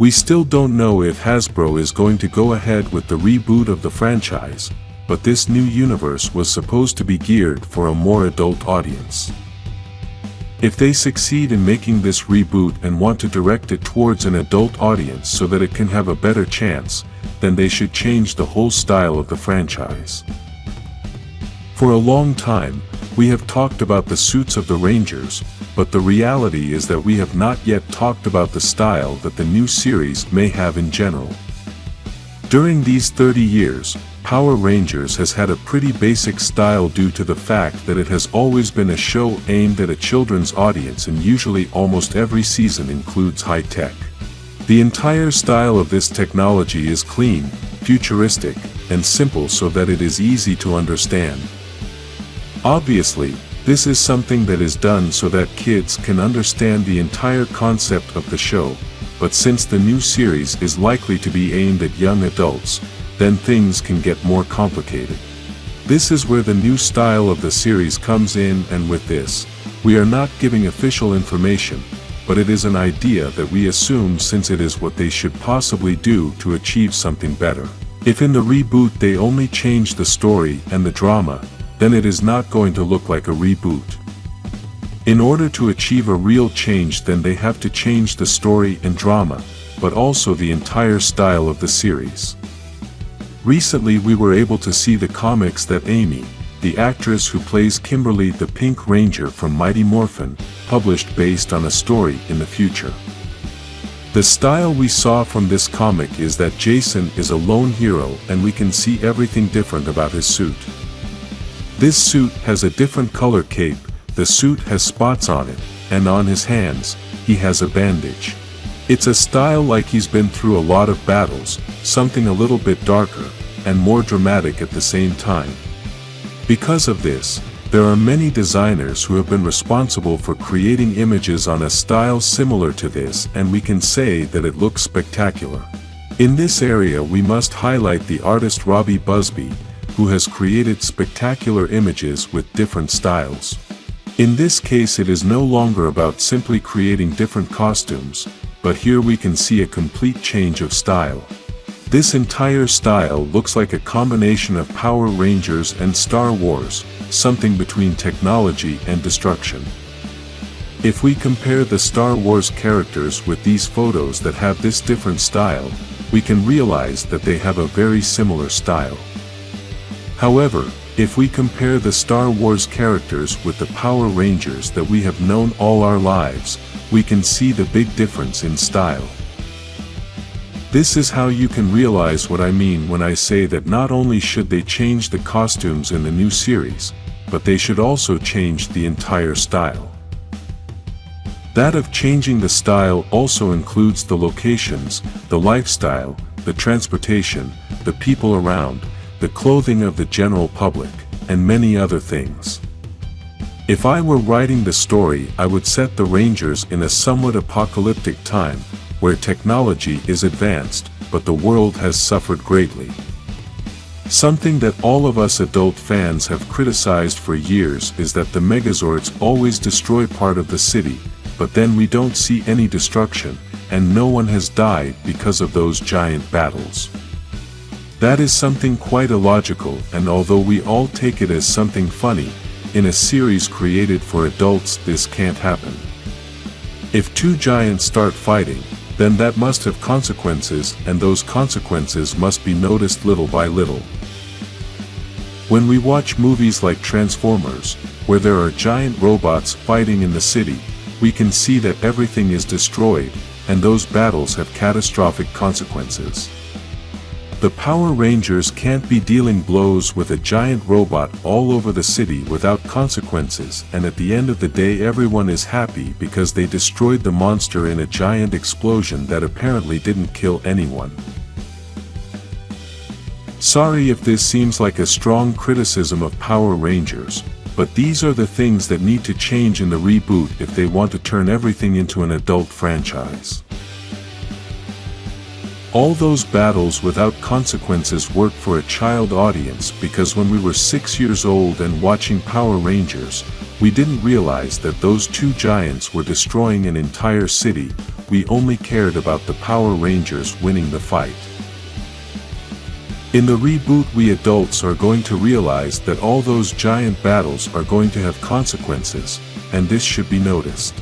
We still don't know if Hasbro is going to go ahead with the reboot of the franchise, but this new universe was supposed to be geared for a more adult audience. If they succeed in making this reboot and want to direct it towards an adult audience so that it can have a better chance, then they should change the whole style of the franchise. For a long time, we have talked about the suits of the Rangers, but the reality is that we have not yet talked about the style that the new series may have in general. During these 30 years, Power Rangers has had a pretty basic style due to the fact that it has always been a show aimed at a children's audience, and usually almost every season includes high tech. The entire style of this technology is clean, futuristic, and simple so that it is easy to understand. Obviously, this is something that is done so that kids can understand the entire concept of the show, but since the new series is likely to be aimed at young adults, then things can get more complicated. This is where the new style of the series comes in, and with this, we are not giving official information, but it is an idea that we assume since it is what they should possibly do to achieve something better. If in the reboot they only change the story and the drama, then it is not going to look like a reboot. In order to achieve a real change, then they have to change the story and drama, but also the entire style of the series. Recently we were able to see the comics that Amy, the actress who plays Kimberly the Pink Ranger from Mighty Morphin, published based on a story in the future. The style we saw from this comic is that Jason is a lone hero, and we can see everything different about his suit. This suit has a different color cape, the suit has spots on it, and on his hands, he has a bandage. It's a style like he's been through a lot of battles, something a little bit darker, and more dramatic at the same time. Because of this, there are many designers who have been responsible for creating images on a style similar to this, and we can say that it looks spectacular. In this area we must highlight the artist Robbie Busby, who has created spectacular images with different styles. In this case it is no longer about simply creating different costumes, but here we can see a complete change of style. This entire style looks like a combination of Power Rangers and Star Wars, something between technology and destruction. If we compare the Star Wars characters with these photos that have this different style, we can realize that they have a very similar style. However, if we compare the Star Wars characters with the Power Rangers that we have known all our lives, we can see the big difference in style. This is how you can realize what I mean when I say that not only should they change the costumes in the new series, but they should also change the entire style. That of changing the style also includes the locations, the lifestyle, the transportation, the people around, the clothing of the general public, and many other things. If I were writing the story, I would set the Rangers in a somewhat apocalyptic time, where technology is advanced, but the world has suffered greatly. Something that all of us adult fans have criticized for years is that the Megazords always destroy part of the city, but then we don't see any destruction, and no one has died because of those giant battles. That is something quite illogical, and although we all take it as something funny, in a series created for adults this can't happen. If two giants start fighting, then that must have consequences, and those consequences must be noticed little by little. When we watch movies like Transformers, where there are giant robots fighting in the city, we can see that everything is destroyed, and those battles have catastrophic consequences. The Power Rangers can't be dealing blows with a giant robot all over the city without consequences, and at the end of the day everyone is happy because they destroyed the monster in a giant explosion that apparently didn't kill anyone. Sorry if this seems like a strong criticism of Power Rangers, but these are the things that need to change in the reboot if they want to turn everything into an adult franchise. All those battles without consequences work for a child audience because when we were 6 years old and watching Power Rangers, we didn't realize that those two giants were destroying an entire city, we only cared about the Power Rangers winning the fight. In the reboot, we adults are going to realize that all those giant battles are going to have consequences, and this should be noticed.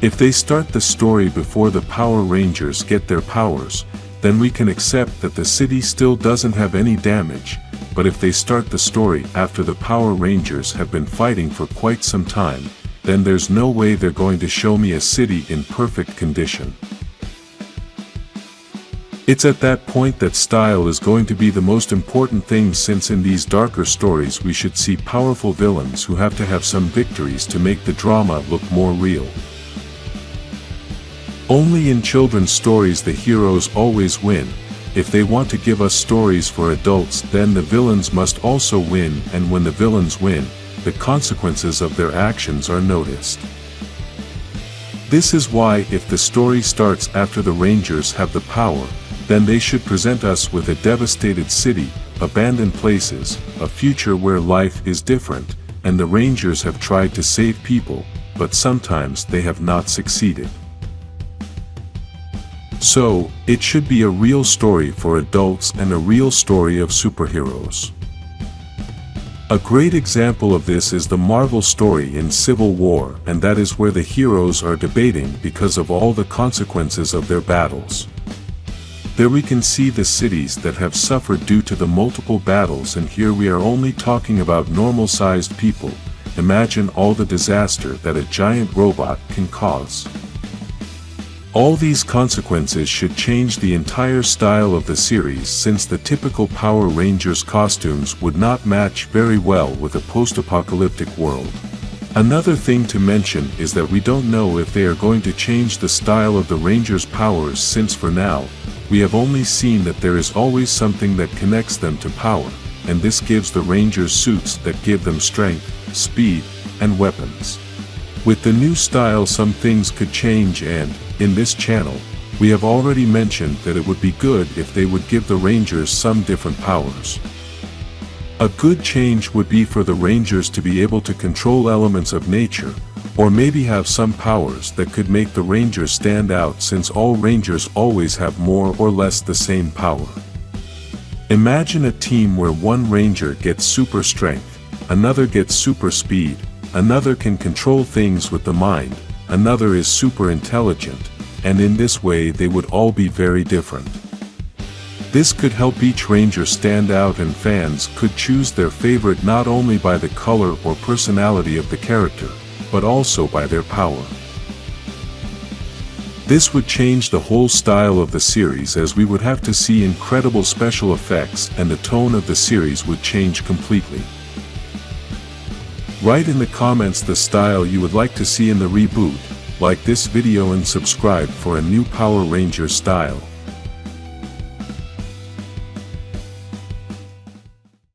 If they start the story before the Power Rangers get their powers, then we can accept that the city still doesn't have any damage, but if they start the story after the Power Rangers have been fighting for quite some time, then there's no way they're going to show me a city in perfect condition. It's at that point that style is going to be the most important thing, since in these darker stories we should see powerful villains who have to have some victories to make the drama look more real. Only in children's stories the heroes always win. If they want to give us stories for adults, then the villains must also win, and when the villains win, the consequences of their actions are noticed. This is why if the story starts after the Rangers have the power, then they should present us with a devastated city, abandoned places, a future where life is different, and the Rangers have tried to save people, but sometimes they have not succeeded. So, it should be a real story for adults and a real story of superheroes. A great example of this is the Marvel story in Civil War, and that is where the heroes are debating because of all the consequences of their battles. There we can see the cities that have suffered due to the multiple battles, and here we are only talking about normal-sized people. Imagine all the disaster that a giant robot can cause. All these consequences should change the entire style of the series, since the typical Power Rangers costumes would not match very well with a post-apocalyptic world. Another thing to mention is that we don't know if they are going to change the style of the Rangers' powers, since for now, we have only seen that there is always something that connects them to power, and this gives the Rangers suits that give them strength, speed, and weapons. With the new style, some things could change, and, in this channel, we have already mentioned that it would be good if they would give the Rangers some different powers. A good change would be for the Rangers to be able to control elements of nature, or maybe have some powers that could make the Rangers stand out, since all Rangers always have more or less the same power. Imagine a team where one Ranger gets super strength, another gets super speed, another can control things with the mind, another is super intelligent, and in this way they would all be very different. This could help each Ranger stand out, and fans could choose their favorite not only by the color or personality of the character, but also by their power. This would change the whole style of the series, as we would have to see incredible special effects, and the tone of the series would change completely. Write in the comments the style you would like to see in the reboot, like this video and subscribe for a new Power Rangers style.